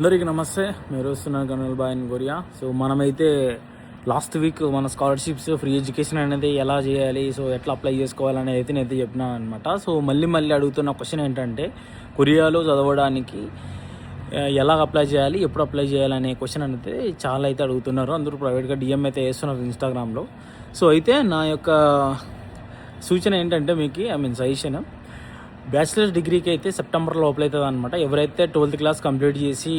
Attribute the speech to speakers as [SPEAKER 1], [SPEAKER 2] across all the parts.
[SPEAKER 1] అందరికీ నమస్తే. మీరు వస్తున్నారు గనుల్ బాయ్ ఇన్ కొరియా. సో మనమైతే లాస్ట్ వీక్ మన స్కాలర్షిప్స్ ఫ్రీ ఎడ్యుకేషన్ అనేది ఎలా చేయాలి, సో ఎట్లా అప్లై చేసుకోవాలనేది అయితే నేనైతే చెప్పినాను అనమాట. సో మళ్ళీ అడుగుతున్న క్వశ్చన్ ఏంటంటే, కొరియాలో చదవడానికి ఎలా అప్లై చేయాలి, ఎప్పుడు అప్లై చేయాలనే క్వశ్చన్ అనేది చాలా అయితే అడుగుతున్నారు. అందరూ ప్రైవేట్గా డిఎం అయితే వేస్తున్నారు ఇన్స్టాగ్రామ్లో. సో అయితే నా యొక్క సూచన ఏంటంటే మీకు సజెషన్, బ్యాచిలర్ డిగ్రీకి అయితే సెప్టెంబర్ లోపల అవుతుంది అనమాట. ఎవరైతే 12th క్లాస్ కంప్లీట్ చేసి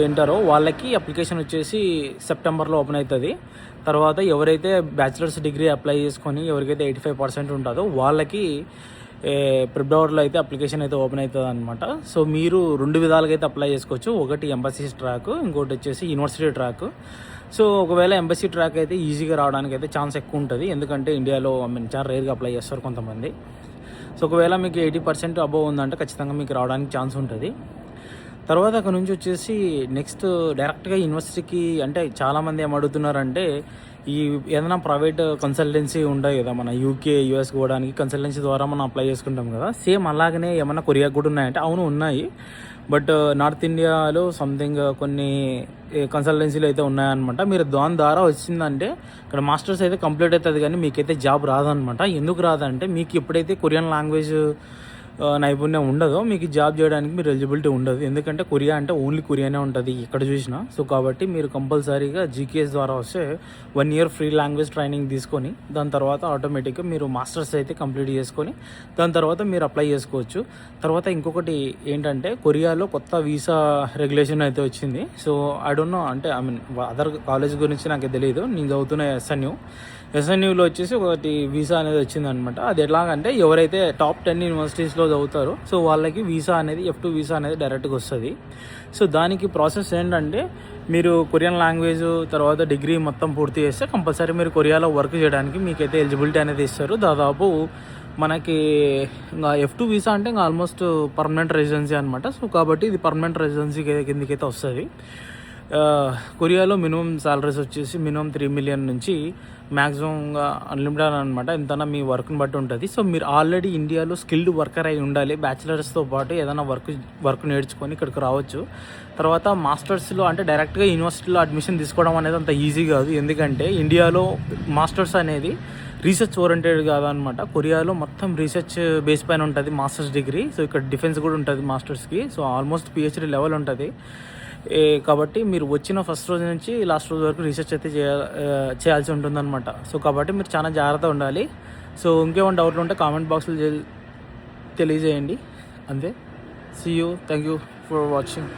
[SPEAKER 1] ఉంటారో వాళ్ళకి అప్లికేషన్ వచ్చేసి సెప్టెంబర్లో ఓపెన్ అవుతుంది. తర్వాత ఎవరైతే బ్యాచిలర్స్ డిగ్రీ అప్లై చేసుకొని ఎవరికైతే 85% ఉంటుందో వాళ్ళకి ఫిబ్రవరిలో అయితే అప్లికేషన్ అయితే ఓపెన్ అవుతుంది అనమాట. సో మీరు 2 విధాలుగా అయితే అప్లై చేసుకోవచ్చు. ఒకటి ఎంబసీ ట్రాక్, ఇంకోటి వచ్చేసి యూనివర్సిటీ ట్రాక్. సో ఒకవేళ ఎంబసీ ట్రాక్ అయితే ఈజీగా రావడానికి అయితే ఛాన్స్ ఎక్కువ ఉంటుంది, ఎందుకంటే ఇండియాలో చాలా రేర్గా అప్లై చేస్తారు కొంతమంది. సో ఒకవేళ మీకు 80% అబోవ్ ఉందంటే ఖచ్చితంగా మీకు రావడానికి ఛాన్స్ ఉంటుంది. తర్వాత అక్కడ నుంచి వచ్చేసి నెక్స్ట్ డైరెక్ట్గా యూనివర్సిటీకి, అంటే చాలామంది ఏమడుగుతున్నారంటే, ఈ ఏదైనా ప్రైవేట్ కన్సల్టెన్సీ ఉంటాయి కదా, మన యూకే యూఎస్ పోవడానికి కన్సల్టెన్సీ ద్వారా మనం అప్లై చేసుకుంటాం కదా, సేమ్ అలాగనే ఏమన్నా కొరియాకు కూడా ఉన్నాయంటే అవును ఉన్నాయి. బట్ నార్త్ ఇండియాలో సంథింగ్ కొన్ని కన్సల్టెన్సీలు అయితే ఉన్నాయన్నమాట. మీరు దాని ద్వారా వచ్చిందంటే ఇక్కడ మాస్టర్స్ అయితే కంప్లీట్ అవుతుంది, కానీ మీకైతే జాబ్ రాదనమాట. ఎందుకు రాదంటే, మీకు ఎప్పుడైతే కొరియన్ లాంగ్వేజ్ నైపుణ్యం ఉండదో మీకు జాబ్ చేయడానికి మీరు ఎలిజిబిలిటీ ఉండదు. ఎందుకంటే కొరియా అంటే ఓన్లీ కొరియానే ఉంటుంది ఎక్కడ చూసినా. సో కాబట్టి మీరు కంపల్సరీగా జీకేఎస్ ద్వారా వస్తే 1 year ఫ్రీ లాంగ్వేజ్ ట్రైనింగ్ తీసుకొని దాని తర్వాత ఆటోమేటిక్గా మీరు మాస్టర్స్ అయితే కంప్లీట్ చేసుకొని దాని తర్వాత మీరు అప్లై చేసుకోవచ్చు. తర్వాత ఇంకొకటి ఏంటంటే, కొరియాలో కొత్త వీసా రెగ్యులేషన్ అయితే వచ్చింది. సో ఐ డోంట్ నో, అంటే అదర్ కాలేజ్ గురించి నాకు తెలియదు. నేను చదువుతున్న ఎస్ఎన్యూలో వచ్చేసి ఒకటి వీసా అనేది వచ్చిందనమాట. అది ఎలాగంటే, ఎవరైతే టాప్ 10 యూనివర్సిటీస్లో చదువుతారో సో వాళ్ళకి వీసా అనేది F2 వీసా అనేది డైరెక్ట్గా వస్తుంది. సో దానికి ప్రాసెస్ ఏంటంటే, మీరు కొరియన్ లాంగ్వేజ్ తర్వాత డిగ్రీ మొత్తం పూర్తి చేస్తే కంపల్సరీ మీరు కొరియాలో వర్క్ చేయడానికి మీకైతే ఎలిజిబిలిటీ అనేది ఇస్తారు. దాదాపు మనకి ఇంకా F2 వీసా అంటే ఇంకా ఆల్మోస్ట్ పర్మనెంట్ రెసిడెన్సీ అనమాట. సో కాబట్టి ఇది పర్మనెంట్ రెసిడెన్సీ కిందకైతే వస్తుంది. కొరియాలో మినిమం సాలరీస్ వచ్చేసి మినిమం 3 million నుంచి మ్యాక్సిమంగా అన్లిమిటెడ్ అనమాట. ఎంతైనా మీ వర్క్ని బట్టి ఉంటుంది. సో మీరు ఆల్రెడీ ఇండియాలో స్కిల్డ్ వర్కర్ అయి ఉండాలి. బ్యాచిలర్స్తో పాటు ఏదైనా వర్క్ నేర్చుకొని ఇక్కడికి రావచ్చు. తర్వాత మాస్టర్స్లో అంటే డైరెక్ట్గా యూనివర్సిటీలో అడ్మిషన్ తీసుకోవడం అనేది అంత ఈజీ కాదు, ఎందుకంటే ఇండియాలో మాస్టర్స్ అనేది రీసెర్చ్ ఓరియంటెడ్ కాదనమాట. కొరియాలో మొత్తం రీసెర్చ్ బేస్ పైన ఉంటుంది మాస్టర్స్ డిగ్రీ. సో ఇక్కడ డిఫెన్స్ కూడా ఉంటుంది మాస్టర్స్కి. సో ఆల్మోస్ట్ PhD లెవెల్ ఉంటుంది. కాబట్టి మీరు వచ్చిన ఫస్ట్ రోజు నుంచి లాస్ట్ రోజు వరకు రీసెర్చ్ అయితే చేయాల్సి ఉంటుందన్నమాట. సో కాబట్టి మీరు చాలా జాగ్రత్తగా ఉండాలి. సో ఇంకేమైనా డౌట్లు ఉంటే కామెంట్ బాక్స్లో తెలియజేయండి. అంతే. See you. Thank you for watching.